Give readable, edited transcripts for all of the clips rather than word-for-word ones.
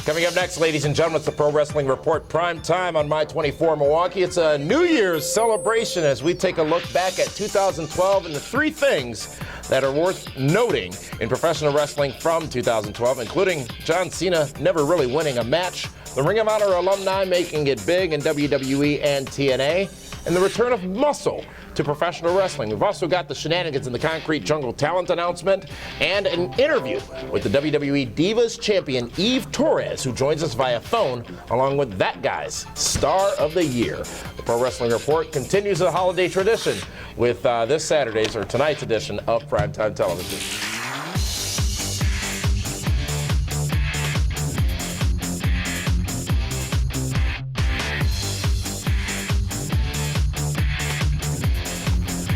Coming up next, ladies and gentlemen, it's the Pro Wrestling Report Prime Time on My 24 Milwaukee. It's a New Year's celebration as we take a look back at 2012 and the three things that are worth noting in professional wrestling from 2012, including John Cena never really winning a match, the Ring of Honor alumni making it big in WWE and TNA, and the return of muscle to professional wrestling. We've also got the shenanigans in the Concrete Jungle talent announcement and an interview with the WWE Divas champion Eve Torres, who joins us via phone, along with that guy's Star of the Year. The Pro Wrestling Report continues the holiday tradition with this Saturday's or tonight's edition of Primetime Television.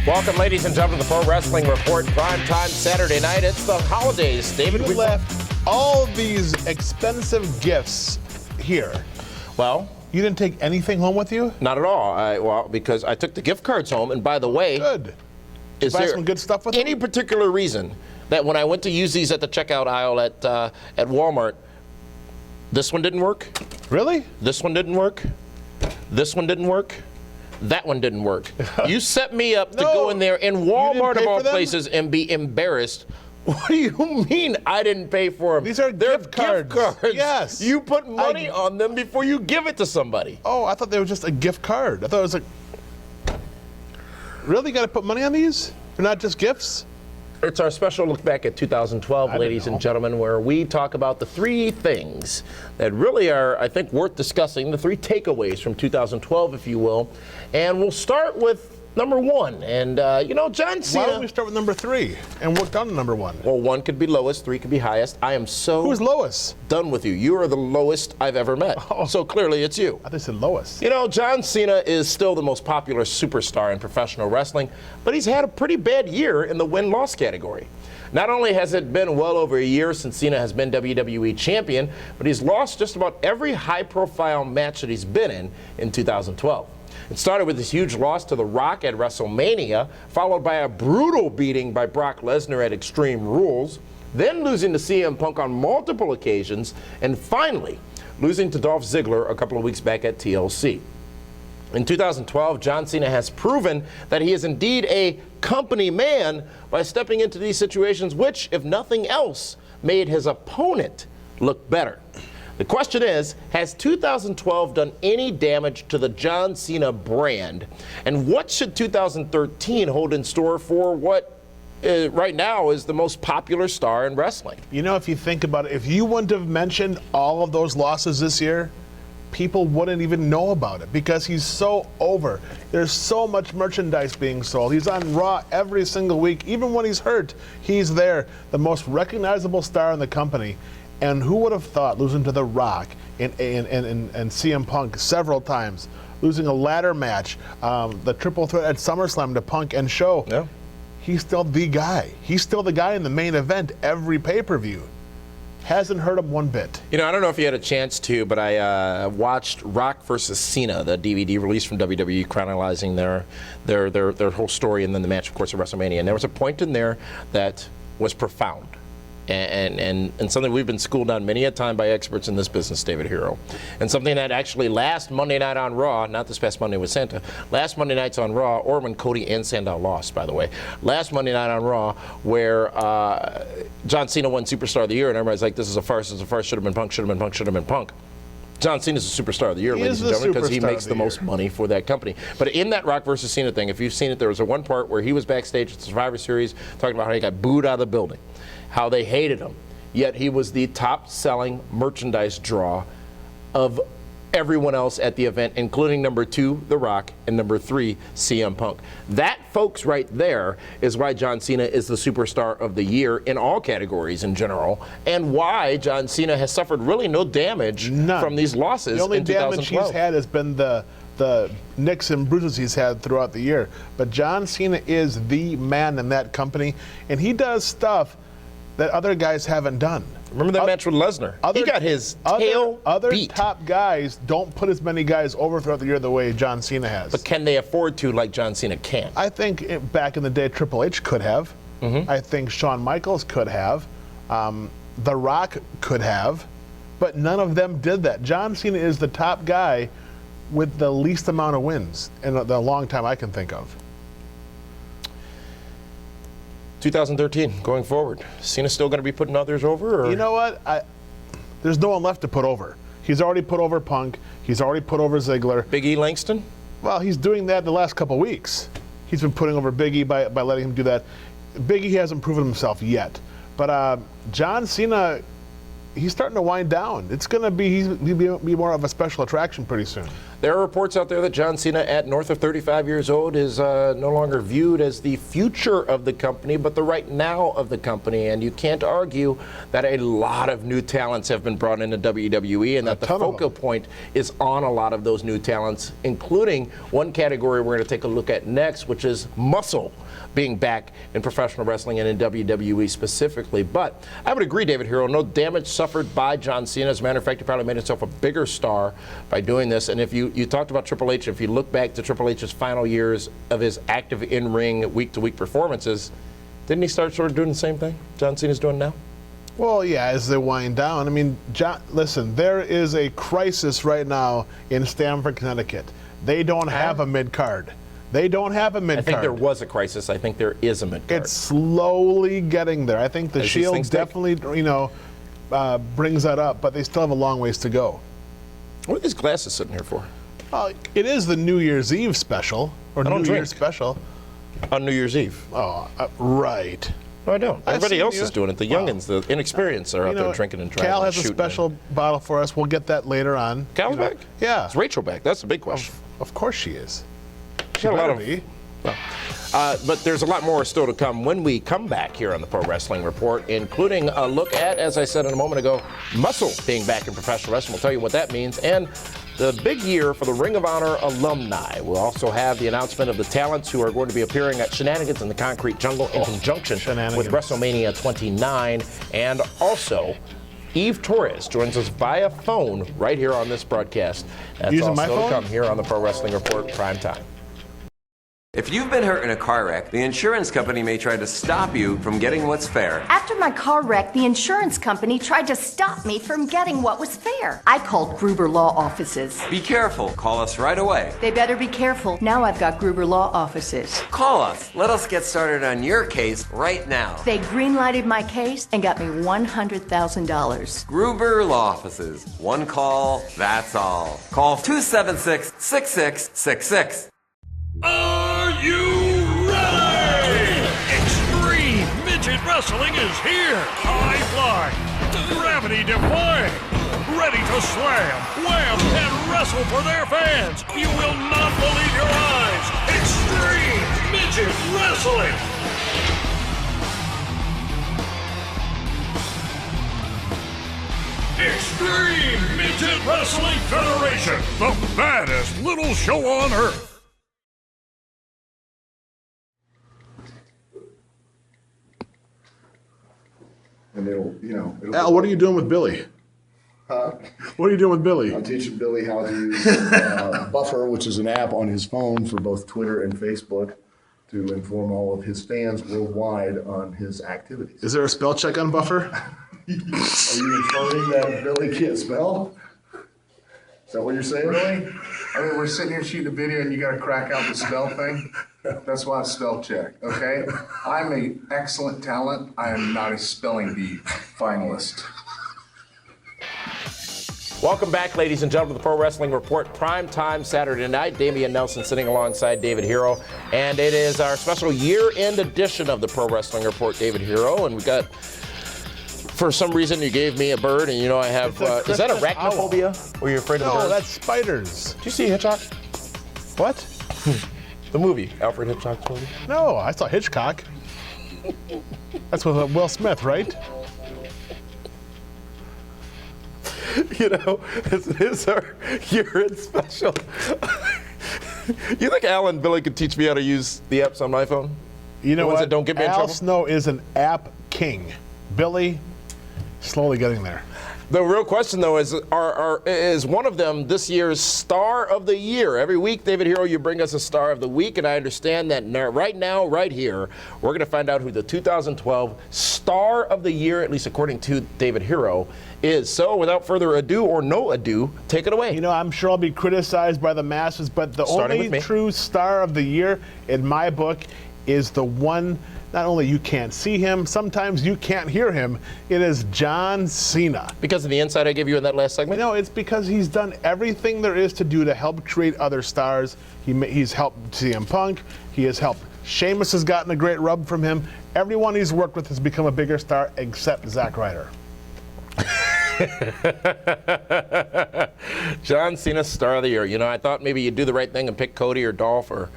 Welcome, ladies and gentlemen, to the Pro Wrestling Report, Primetime Saturday night. It's the holidays. David, we left all these expensive gifts here. Well, you didn't take anything home with you? Not at all. Because I took the gift cards home, and by the way, good. Is buy there some good stuff with any them? particular reason that when I went to use these at the checkout aisle at Walmart, this one didn't work? Really? This one didn't work? This one didn't work? That one didn't work. You set me up to go in there in Walmart of all places and be embarrassed. What do you mean I didn't pay for them? These are gift cards. Yes. You put money on them before you give it to somebody. Oh, I thought they were just a gift card. I thought it was like, really? You got to put money on these? They're not just gifts? It's our special look back at 2012, ladies and gentlemen, where we talk about the three things that really are, I think, worth discussing, the three takeaways from 2012, if you will. And we'll start with number one. And, John Cena. Why don't we start with number three and work down to number one? Well, one could be lowest, three could be highest. I am so Who's lowest? Done with you. You are the lowest I've ever met. Oh. So clearly it's you. I think it's the lowest. John Cena is still the most popular superstar in professional wrestling, but he's had a pretty bad year in the win-loss category. Not only has it been well over a year since Cena has been WWE champion, but he's lost just about every high-profile match that he's been in 2012. It started with this huge loss to The Rock at WrestleMania, followed by a brutal beating by Brock Lesnar at Extreme Rules, then losing to CM Punk on multiple occasions, and finally losing to Dolph Ziggler a couple of weeks back at TLC. In 2012, John Cena has proven that he is indeed a company man by stepping into these situations, which, if nothing else, made his opponent look better. The question is, has 2012 done any damage to the John Cena brand? And what should 2013 hold in store for what right now is the most popular star in wrestling? If you think about it, if you wouldn't have mentioned all of those losses this year, people wouldn't even know about it because he's so over. There's so much merchandise being sold. He's on Raw every single week. Even when he's hurt, he's there. The most recognizable star in the company. And who would have thought losing to The Rock and CM Punk several times, losing a ladder match, the triple threat at SummerSlam to Punk and Show. Yeah. He's still the guy. He's still the guy in the main event every pay-per-view. Hasn't hurt him one bit. I don't know if you had a chance to, but I watched Rock versus Cena, the DVD released from WWE, chronicling their whole story, and then the match, of course, at WrestleMania. And there was a point in there that was profound. And something we've been schooled on many a time by experts in this business, David Hero. And something that actually last Monday night on Raw, not this past Monday with Santa, last Monday nights on Raw, or when Cody and Sandow lost, by the way, last Monday night on Raw, where John Cena won Superstar of the Year, and everybody's like, this is a farce, should have been Punk, should have been Punk, should have been Punk. John Cena's a Superstar of the Year, ladies and gentlemen, because he makes the most money for that company. But in that Rock versus Cena thing, if you've seen it, there was one part where he was backstage at the Survivor Series talking about how he got booed out of the building, how they hated him, yet he was the top-selling merchandise draw of everyone else at the event, including number 2, The Rock, and number 3, CM Punk. That, folks, right there is why John Cena is the Superstar of the Year in all categories in general, and why John Cena has suffered really no damage from these losses in 2012. The only damage he's had has been the nicks and bruises he's had throughout the year. But John Cena is the man in that company, and he does stuff that other guys haven't done. Remember that match with Lesnar? He got his tail beat. Top guys don't put as many guys over throughout the year the way John Cena has. But can they afford to like John Cena can? I think back in the day, Triple H could have. I think Shawn Michaels could have. The Rock could have. but none of them did that. John Cena is the top guy with the least amount of wins in the long time I can think of. 2013, going forward, Cena still going to be putting others over? Or? You know what? There's no one left to put over. He's already put over Punk. He's already put over Ziggler. Big E Langston? Well, he's doing that the last couple weeks. He's been putting over Big E by letting him do that. Big E hasn't proven himself yet. But John Cena, he's starting to wind down. It's going to be more of a special attraction pretty soon. There are reports out there that John Cena, at north of 35 years old, is no longer viewed as the future of the company, but the right now of the company. And you can't argue that a lot of new talents have been brought into WWE, and that the focal point is on a lot of those new talents, including one category we're going to take a look at next, which is muscle being back in professional wrestling and in WWE specifically. But I would agree, David Hero, no damage suffered by John Cena. As a matter of fact, he probably made himself a bigger star by doing this. And if you talked about Triple H, if you look back to Triple H's final years of his active in-ring week-to-week performances, didn't he start sort of doing the same thing John Cena's doing now? Well, yeah, as they wind down. I mean, listen, there is a crisis right now in Stamford, Connecticut. They don't have a mid-card. They don't have a mid-card. I think there was a crisis. I think there is a mid-card. It's slowly getting there. I think the Shield definitely, brings that up, but they still have a long ways to go. What are these glasses sitting here for? It is the New Year's Eve special, or New Year's special. On New Year's Eve? Oh, right. No, I don't. Everybody else is doing it. The youngins, the inexperienced are out there drinking and driving. Cal has a special bottle for us. We'll get that later on. Cal's back? Yeah. Is Rachel back? That's the big question. Of course she is. She got a lot of. Well, but there's a lot more still to come when we come back here on the Pro Wrestling Report, including a look at, as I said a moment ago, muscle being back in professional wrestling. We'll tell you what that means. And the big year for the Ring of Honor alumni. We'll also have the announcement of the talents who are going to be appearing at Shenanigans in the Concrete Jungle in conjunction with WrestleMania 29. And also, Eve Torres joins us via phone right here on this broadcast. That's all still to come here on the Pro Wrestling Report Prime Time. If you've been hurt in a car wreck, the insurance company may try to stop you from getting what's fair. After my car wreck, the insurance company tried to stop me from getting what was fair. I called Gruber Law Offices. Be careful. Call us right away. They better be careful. Now I've got Gruber Law Offices. Call us. Let us get started on your case right now. They green-lighted my case and got me $100,000. Gruber Law Offices. One call, that's all. Call 276-6666. Are you ready? Extreme Midget Wrestling is here. High fly, gravity defying, ready to slam, wham, and wrestle for their fans. You will not believe your eyes. Extreme Midget Wrestling. Extreme Midget Wrestling Federation, the baddest little show on earth. And it'll. Al, what are you doing with Billy? What are you doing with Billy? I'm teaching Billy how to use Buffer, which is an app on his phone for both Twitter and Facebook, to inform all of his fans worldwide on his activities. Is there a spell check on Buffer? Are you inferring that Billy can't spell? Is that what you're saying? Really? I mean, we're sitting here shooting a video and you got to crack out the spell thing? That's why I spell check, okay? I'm an excellent talent. I am not a spelling bee finalist. Welcome back, ladies and gentlemen, to the Pro Wrestling Report, prime time Saturday night. Damian Nelson sitting alongside David Hero. And it is our special year-end edition of the Pro Wrestling Report, David Hero. And we got, for some reason, you gave me a bird, and I have, is that arachnophobia? Or are you afraid of the birds? No, that's spiders. Did you see Hitchcock? What? The movie, Alfred Hitchcock's movie? No, I saw Hitchcock. That's with Will Smith, right? This is our year-end special. You think Al and Billy could teach me how to use the apps on my phone? You know what? That don't get me in Al trouble? Snow is an app king. Billy, slowly getting there. The real question, though, is is one of them this year's Star of the Year? Every week, David Hero, you bring us a Star of the Week, and I understand that right now, right here, we're going to find out who the 2012 Star of the Year, at least according to David Hero, is. So, without further ado or no ado, take it away. You know, I'm sure I'll be criticized by the masses, but the Starting with only me. true Star of the Year in my book is the one. Not only you can't see him, sometimes you can't hear him. It is John Cena. Because of the insight I gave you in that last segment? No, it's because he's done everything there is to do to help create other stars. He's helped CM Punk. He has helped. Sheamus has gotten a great rub from him. Everyone he's worked with has become a bigger star except Zack Ryder. John Cena, Star of the Year. You know, I thought maybe you'd do the right thing and pick Cody or Dolph or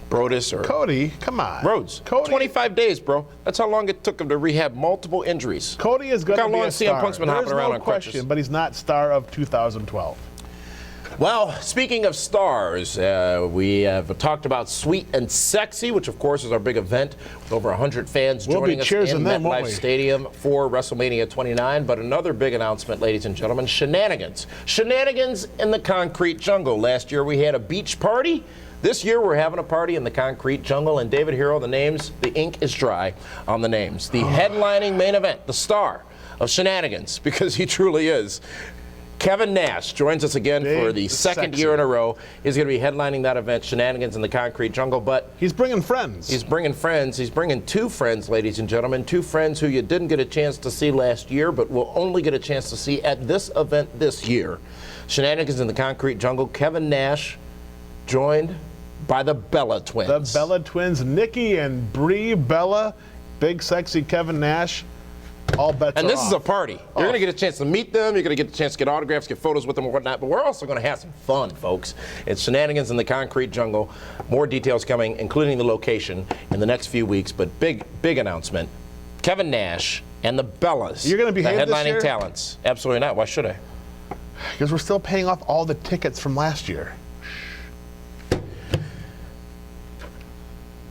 Brodus or Cody, come on. Rhodes. Cody, 25 days, bro. That's how long it took him to rehab multiple injuries. Cody is going Look to how be long a CM star. Punk's been There's hopping around no on question, crutches. but he's not star of 2012. Well, speaking of stars, we have talked about Sweet and Sexy, which of course is our big event with over 100 fans We'll be joining us cheersing in them, won't MetLife we? Stadium for WrestleMania 29. But another big announcement, ladies and gentlemen, shenanigans. Shenanigans in the concrete jungle. Last year we had a beach party. This year we're having a party in the concrete jungle, and David Hero, the ink is dry on the names. The headlining main event, the star of shenanigans, because he truly is. Kevin Nash joins us again for the second year in a row. He's going to be headlining that event, Shenanigans in the Concrete Jungle. But he's bringing friends. He's bringing friends. He's bringing two friends, ladies and gentlemen. Two friends who you didn't get a chance to see last year, but will only get a chance to see at this event this year. Shenanigans in the Concrete Jungle. Kevin Nash joined by the Bella Twins. The Bella Twins, Nikki and Brie Bella, big sexy Kevin Nash. All bets And are this off. is a party. You're going to get a chance to meet them. You're going to get a chance to get autographs, get photos with them and whatnot. But we're also going to have some fun, folks. It's Shenanigans in the Concrete Jungle. More details coming, including the location, in the next few weeks. But big announcement. Kevin Nash and the Bellas. You're going to behave the this headlining year? talents. Absolutely not. Why should I? Because we're still paying off all the tickets from last year.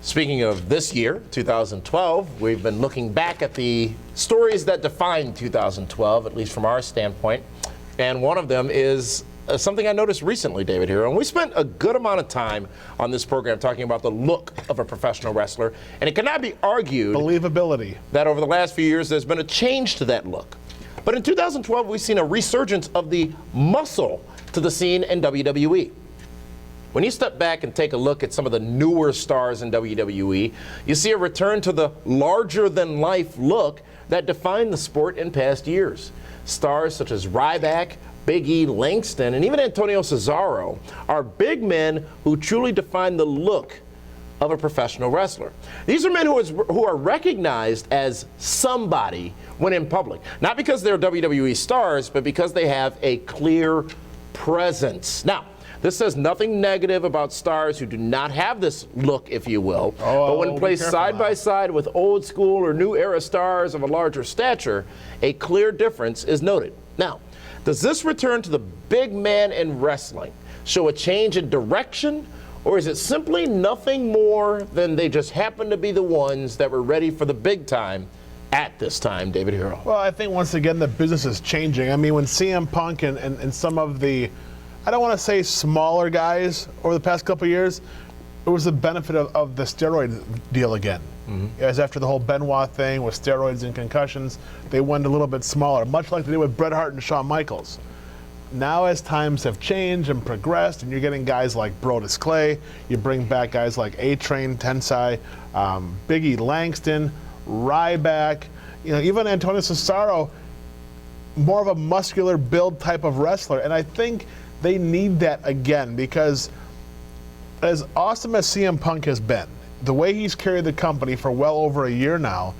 Speaking of this year, 2012, we've been looking back at the stories that defined 2012, at least from our standpoint. And one of them is something I noticed recently, David Hero. And we spent a good amount of time on this program talking about the look of a professional wrestler. And it cannot be argued Believability. that over the last few years there's been a change to that look. But in 2012, we've seen a resurgence of the muscle to the scene in WWE. When you step back and take a look at some of the newer stars in WWE, you see a return to the larger-than-life look that defined the sport in past years. Stars such as Ryback, Big E, Langston, and even Antonio Cesaro are big men who truly define the look of a professional wrestler. These are men who are recognized as somebody when in public. Not because they're WWE stars, but because they have a clear presence. Now, this says nothing negative about stars who do not have this look, if you will. But when be placed careful side now. by side with old school or new era stars of a larger stature, a clear difference is noted. Now, does this return to the big man in wrestling show a change in direction, or is it simply nothing more than they just happen to be the ones that were ready for the big time at this time, David Hero? Well, I think once again the business is changing. I mean, when CM Punk and some of the, I don't want to say smaller guys over the past couple of years, it was the benefit of the steroid deal again. As after the whole Benoit thing with steroids and concussions, they went a little bit smaller, much like they did with Bret Hart and Shawn Michaels. Now as times have changed and progressed, and you're getting guys like Brodus Clay, you bring back guys like A-Train, Tensai, Biggie Langston, Ryback, even Antonio Cesaro, more of a muscular build type of wrestler. And I think they need that again, because as awesome as CM Punk has been, the way he's carried the company for well over a year now,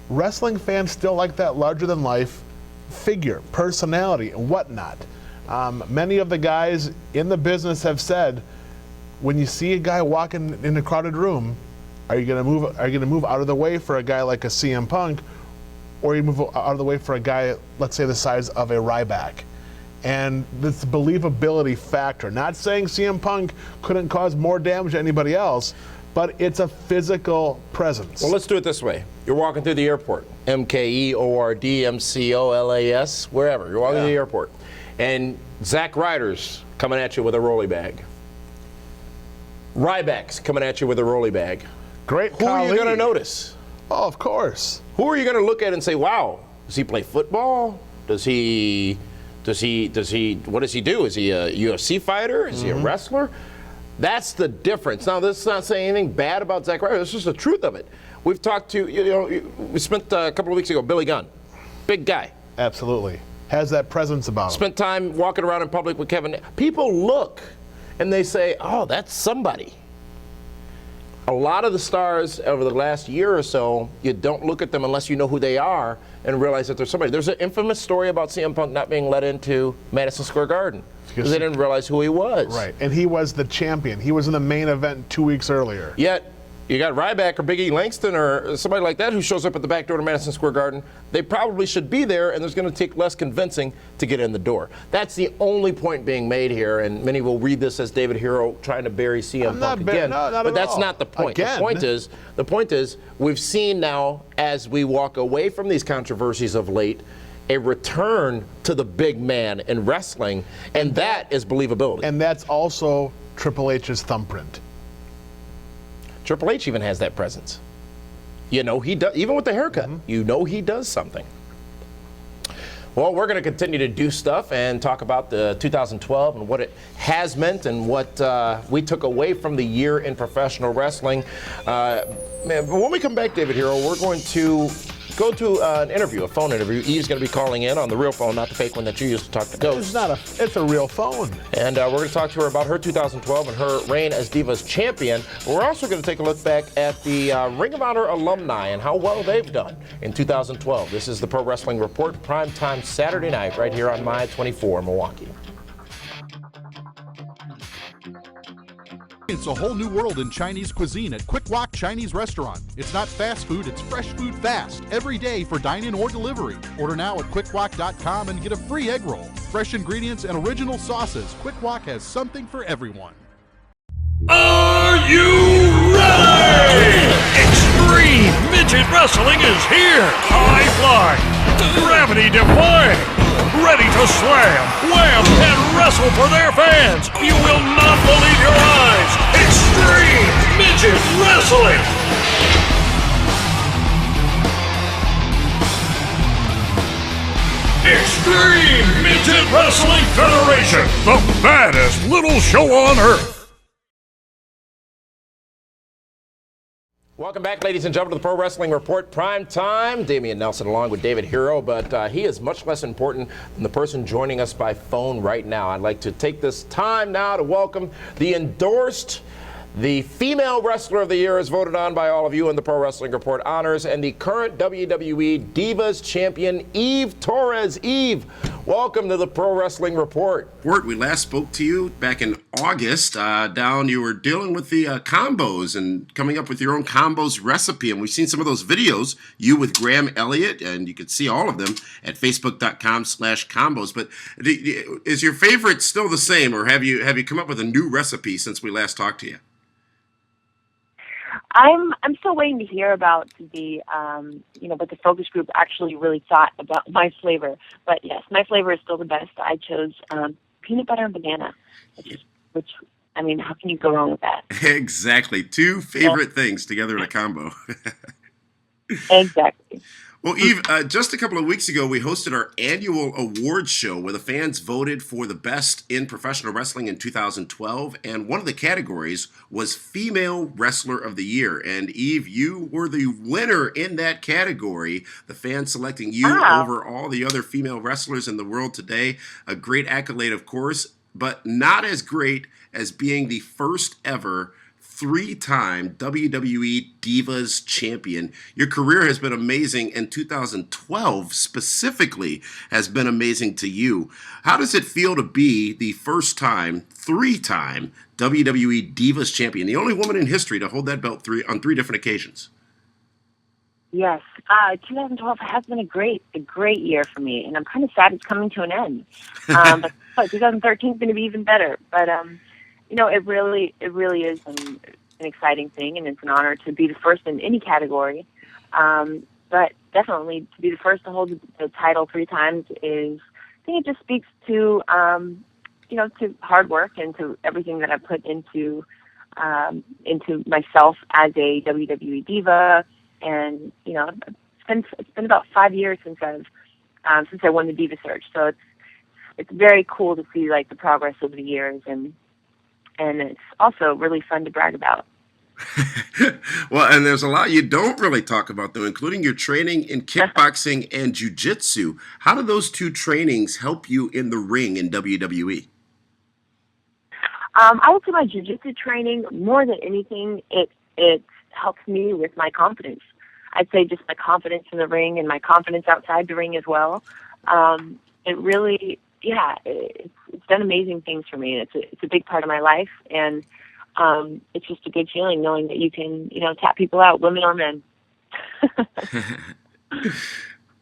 wrestling fans still like that larger-than-life figure, personality, and whatnot. Many of the guys in the business have said, when you see a guy walking in a crowded room, are you going to move out of the way for a guy like a CM Punk, or you move out of the way for a guy, let's say, the size of a Ryback? And this believability factor. Not saying CM Punk couldn't cause more damage to anybody else, but it's a physical presence. Well, let's do it this way. You're walking through the airport, MKEORD, MCOLAS, wherever. You're walking through the airport, and Zack Ryder's coming at you with a rolly bag. Ryback's coming at you with a rolly bag. Great. Who are you going to notice? Oh, of course. Who are you going to look at and say, wow, does he play football? What does he do? Is he a UFC fighter? Is he a wrestler? That's the difference. Now, this is not saying anything bad about Zack Ryder. This is the truth of it. We've talked to, we spent a couple of weeks ago, Billy Gunn, big guy. Absolutely. Has that presence about him. Spent time walking around in public with Kevin. People look and they say, oh, that's somebody. A lot of the stars over the last year or so, you don't look at them unless you know who they are and realize that there's somebody. There's an infamous story about CM Punk not being let into Madison Square Garden because they didn't realize who he was. Right, and he was the champion. He was in the main event 2 weeks earlier. Yet, you got Ryback or Big E Langston or somebody like that who shows up at the back door to Madison Square Garden. They probably should be there, and there's going to take less convincing to get in the door. That's the only point being made here, and many will read this as David Hero trying to bury CM Punk again. But that's not the point. Again. The point is, we've seen now, as we walk away from these controversies of late, a return to the big man in wrestling, and that is believability. And that's also Triple H's thumbprint. Triple H even has that presence. You know he does, even with the haircut. You know he does something. Well, we're going to continue to do stuff and talk about the 2012 and what it has meant and what we took away from the year in professional wrestling. When we come back, David Hero, we're going to go to an interview, a phone interview. Eve's going to be calling in on the real phone, not the fake one that you used to talk to Ghost. It's a real phone. And we're going to talk to her about her 2012 and her reign as Divas champion. We're also going to take a look back at the Ring of Honor alumni and how well they've done in 2012. This is the Pro Wrestling Report, primetime Saturday night, right here on My 24 Milwaukee. It's a whole new world in Chinese cuisine at Quick Wok Chinese Restaurant. It's not fast food, it's fresh food fast, every day for dine-in or delivery. Order now at quickwok.com and get a free egg roll. Fresh ingredients and original sauces. Quick Wok has something for everyone. Are you ready? Extreme Midget Wrestling is here. High flying, gravity defying, ready to slam, wham, and wrestle for their fans. You will not believe your eyes. Extreme Midget Wrestling. Extreme Midget Wrestling Federation, the baddest little show on earth. Welcome back, ladies and gentlemen, to the Pro Wrestling Report, prime time. Damian Nelson along with David Hero, but he is much less important than the person joining us by phone right now. I'd like to take this time now to welcome the endorsed, the female wrestler of the year as voted on by all of you in the Pro Wrestling Report honors, and the current WWE Divas champion, Eve Torres. Eve, welcome to the Pro Wrestling Report. We last spoke to you back in August. You were dealing with the combos and coming up with your own combos recipe, and we've seen some of those videos, you with Graham Elliott, and you can see all of them at facebook.com/combos. But is your favorite still the same, or have you come up with a new recipe since we last talked to you? I'm still waiting to hear about the what the focus group actually really thought about my flavor. But yes, my flavor is still the best. I chose peanut butter and banana, which I mean, how can you go wrong with that? Exactly, two favorite things together in a combo. Exactly. Well, Eve, just a couple of weeks ago, we hosted our annual awards show where the fans voted for the best in professional wrestling in 2012, and one of the categories was Female Wrestler of the Year. And Eve, you were the winner in that category, the fans selecting you over all the other female wrestlers in the world today. A great accolade, of course, but not as great as being the first ever three-time WWE Divas champion. Your career has been amazing, and 2012 specifically has been amazing to you. How does it feel to be the first-time, three-time WWE Divas champion, the only woman in history to hold that belt on three different occasions? Yes, 2012 has been a great year for me, and I'm kind of sad it's coming to an end. But 2013 is going to be even better. But it really is an exciting thing, and it's an honor to be the first in any category. But definitely to be the first to hold the title 3 times I think it just speaks to, to hard work and to everything that I've put into myself as a WWE diva. And, it's been about 5 years since I won the Diva Search. So it's very cool to see like the progress over the years, and it's also really fun to brag about. Well, and there's a lot you don't really talk about, though, including your training in kickboxing and jiu-jitsu. How do those 2 trainings help you in the ring in WWE? I would say my jiu-jitsu training, more than anything, it helps me with my confidence. I'd say just my confidence in the ring and my confidence outside the ring as well. It really, it's done amazing things for me. It's a big part of my life, and it's just a good feeling knowing that you can, tap people out, women or men.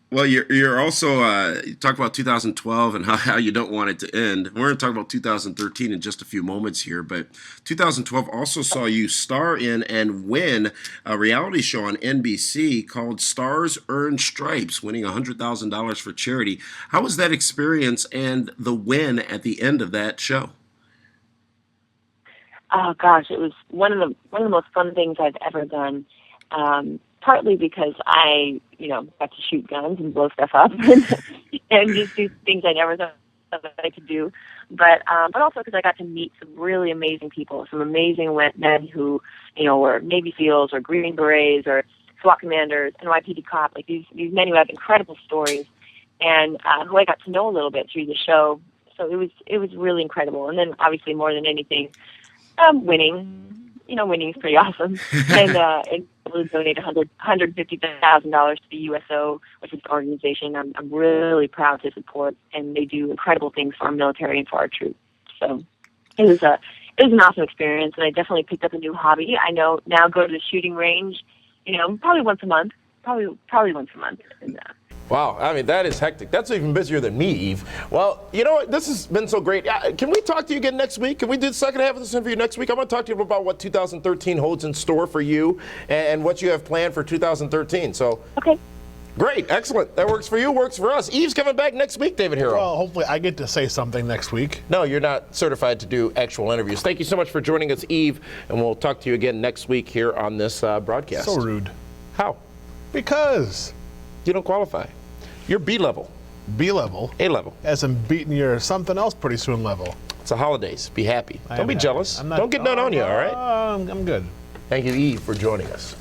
Well, you're also you talk about 2012 and how you don't want it to end. We're going to talk about 2013 in just a few moments here, but 2012 also saw you star in and win a reality show on NBC called Stars Earn Stripes, winning $100,000 for charity. How was that experience and the win at the end of that show? Oh gosh, it was one of the most fun things I've ever done. Partly because I, got to shoot guns and blow stuff up and just do things I never thought that I could do. But also because I got to meet some really amazing people, some amazing men who, were Navy SEALs or Green Berets or SWAT commanders, NYPD cop, like these men who have incredible stories, and who I got to know a little bit through the show. So it was really incredible. And then obviously more than anything, winning. Winning is pretty awesome. And able to donate $150,000 to the USO, which is an organization I'm really proud to support, and they do incredible things for our military and for our troops. So it was an awesome experience, and I definitely picked up a new hobby. I now go to the shooting range, probably once a month. Probably once a month. And, Wow, I mean, that is hectic. That's even busier than me, Eve. Well, you know what? This has been so great. Can we talk to you again next week? Can we do the second half of this interview next week? I want to talk to you about what 2013 holds in store for you and what you have planned for 2013. So, okay. Great, excellent. That works for you, works for us. Eve's coming back next week, David Hero. Well, hopefully I get to say something next week. No, you're not certified to do actual interviews. Thank you so much for joining us, Eve, and we'll talk to you again next week here on this broadcast. So rude. How? Because you don't qualify. You're B level. B level? A level. As in beating your something else pretty soon level. It's the holidays. Be happy. Don't be happy. jealous. Don't get none on you, all right? I'm good. Thank you, Eve, for joining us.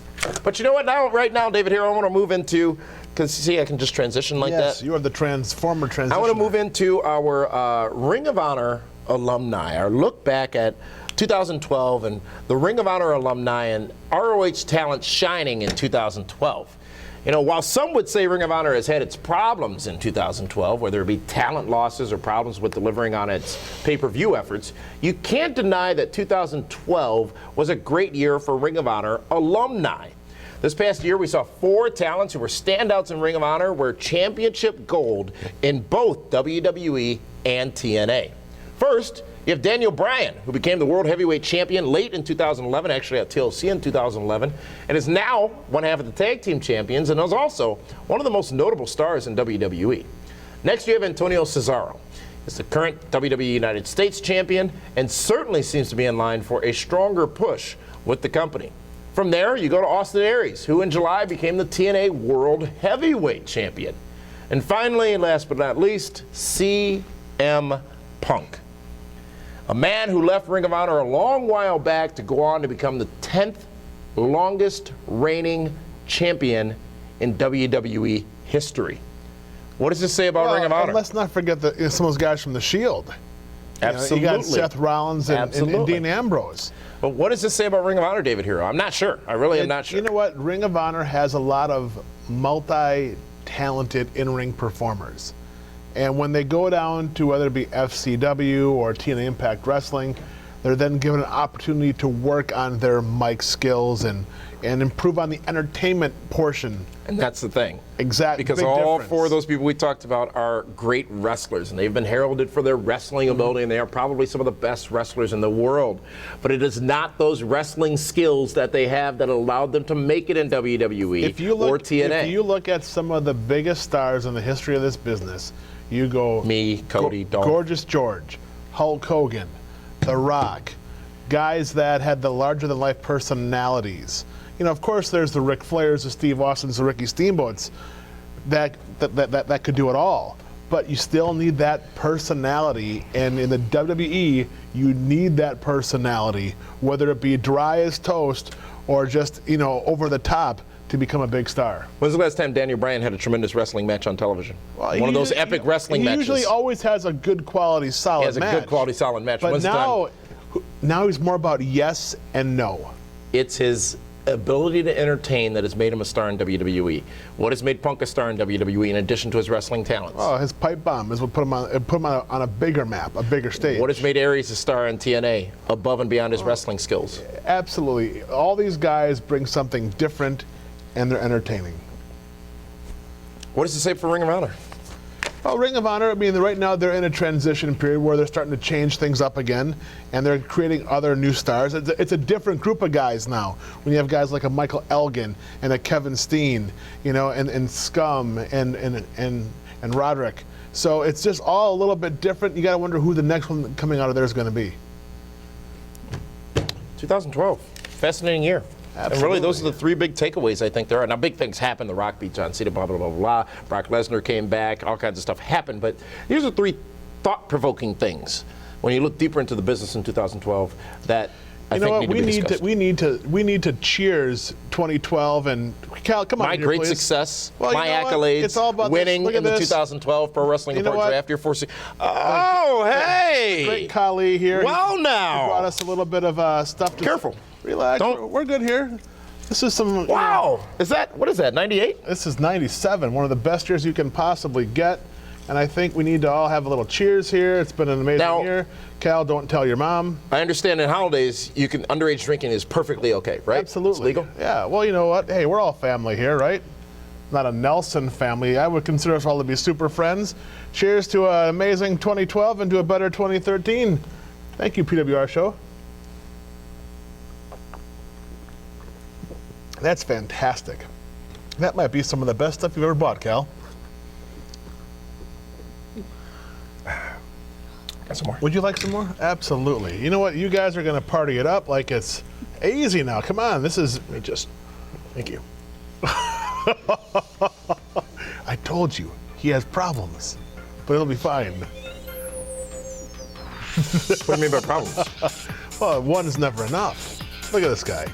But you know what? Right now, David Hero, I want to move into, because see, I can just transition like that. Yes, you are the transformer transition. I want to move into our Ring of Honor alumni, our look back at 2012 and the Ring of Honor alumni and ROH talent shining in 2012. You know, while some would say Ring of Honor has had its problems in 2012, whether it be talent losses or problems with delivering on its pay-per-view efforts, you can't deny that 2012 was a great year for Ring of Honor alumni. This past year, we saw 4 talents who were standouts in Ring of Honor wear championship gold in both WWE and TNA. First, you have Daniel Bryan, who became the World Heavyweight Champion late in 2011, actually at TLC in 2011, and is now one half of the Tag Team Champions and is also one of the most notable stars in WWE. Next, you have Antonio Cesaro. He's the current WWE United States Champion and certainly seems to be in line for a stronger push with the company. From there, you go to Austin Aries, who in July became the TNA World Heavyweight Champion. And finally, last but not least, CM Punk. A man who left Ring of Honor a long while back to go on to become the 10th longest reigning champion in WWE history. What does this say about Ring of Honor? Let's not forget some of those guys from The Shield. Absolutely. You got Seth Rollins and Dean Ambrose. But what does this say about Ring of Honor, David Hero? I'm not sure. I really am not sure. You know what? Ring of Honor has a lot of multi-talented in-ring performers. And when they go down to whether it be FCW or TNA Impact Wrestling, They're then given an opportunity to work on their mic skills and improve on the entertainment portion. And that's the thing. Exactly. Because all four of those people we talked about are great wrestlers, and they've been heralded for their wrestling ability, and they are probably some of the best wrestlers in the world. But it is not those wrestling skills that they have that allowed them to make it in WWE or TNA. If you look at some of the biggest stars in the history of this business, you go me, Cody, Dolph. Gorgeous George, Hulk Hogan, The Rock, guys that had the larger-than-life personalities. You know, of course, there's the Ric Flairs, the Steve Austins, the Ricky Steamboats that could do it all. But you still need that personality, and in the WWE, you need that personality, whether it be dry as toast or just, you know, over the top to become a big star. When's the last time Daniel Bryan had a tremendous wrestling match on television? Well, one of those epic wrestling matches. He usually always has a good quality, solid match. He has a good quality, solid match. But When's now he's more about yes and no. It's his ability to entertain that has made him a star in WWE. What has made Punk a star in WWE in addition to his wrestling talents? Oh, his pipe bomb is what put him on a bigger map, a bigger stage. What has made Aries a star in TNA above and beyond his wrestling skills? Absolutely. All these guys bring something different, and they're entertaining. What does it say for Ring of Honor? Well, Ring of Honor, I mean, right now they're in a transition period where they're starting to change things up again, and they're creating other new stars. It's a different group of guys now. When you have guys like a Michael Elgin and a Kevin Steen, you know, and Scum and Roderick. So it's just all a little bit different. You got to wonder who the next one coming out of there is going to be. 2012, fascinating year. Absolutely. And really, those are the three big takeaways I think there are. Now, big things happened. The Rock beat John Cena, blah, blah, blah, blah. Brock Lesnar came back. All kinds of stuff happened. But here's the three thought-provoking things when you look deeper into the business in 2012 that I think need to be discussed. We need to cheers 2012 and Cal, come on, my here, great please. success, well, my accolades, it's all about winning in the 2012 Pro Wrestling Report draft. You're forcing. Oh, hey! Great Kali here. Well, now he brought us a little bit of stuff. Careful. Relax. We're good here. This is some. Wow. What is that? 98? This is 97. One of the best years you can possibly get. And I think we need to all have a little cheers here. It's been an amazing year. Cal, don't tell your mom. I understand in holidays, underage drinking is perfectly okay, right? Absolutely. It's legal? Yeah. Well, you know what? Hey, we're all family here, right? Not a Nelson family. I would consider us all to be super friends. Cheers to an amazing 2012 and to a better 2013. Thank you, PWR Show. That's fantastic. That might be some of the best stuff you've ever bought, Cal. Got some more. Would you like some more? Absolutely. You know what? You guys are going to party it up like it's easy now. Come on. This is. Thank you. I told you. He has problems. But it'll be fine. What do you mean by problems? Well, one is never enough. Look at this guy.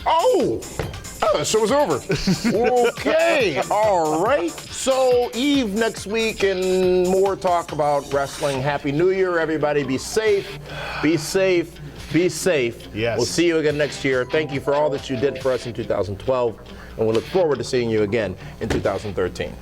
Oh, the show's over. Okay, all right. So, Eve next week and more talk about wrestling. Happy New Year, everybody. Be safe, be safe, be safe. Yes. We'll see you again next year. Thank you for all that you did for us in 2012, and we look forward to seeing you again in 2013.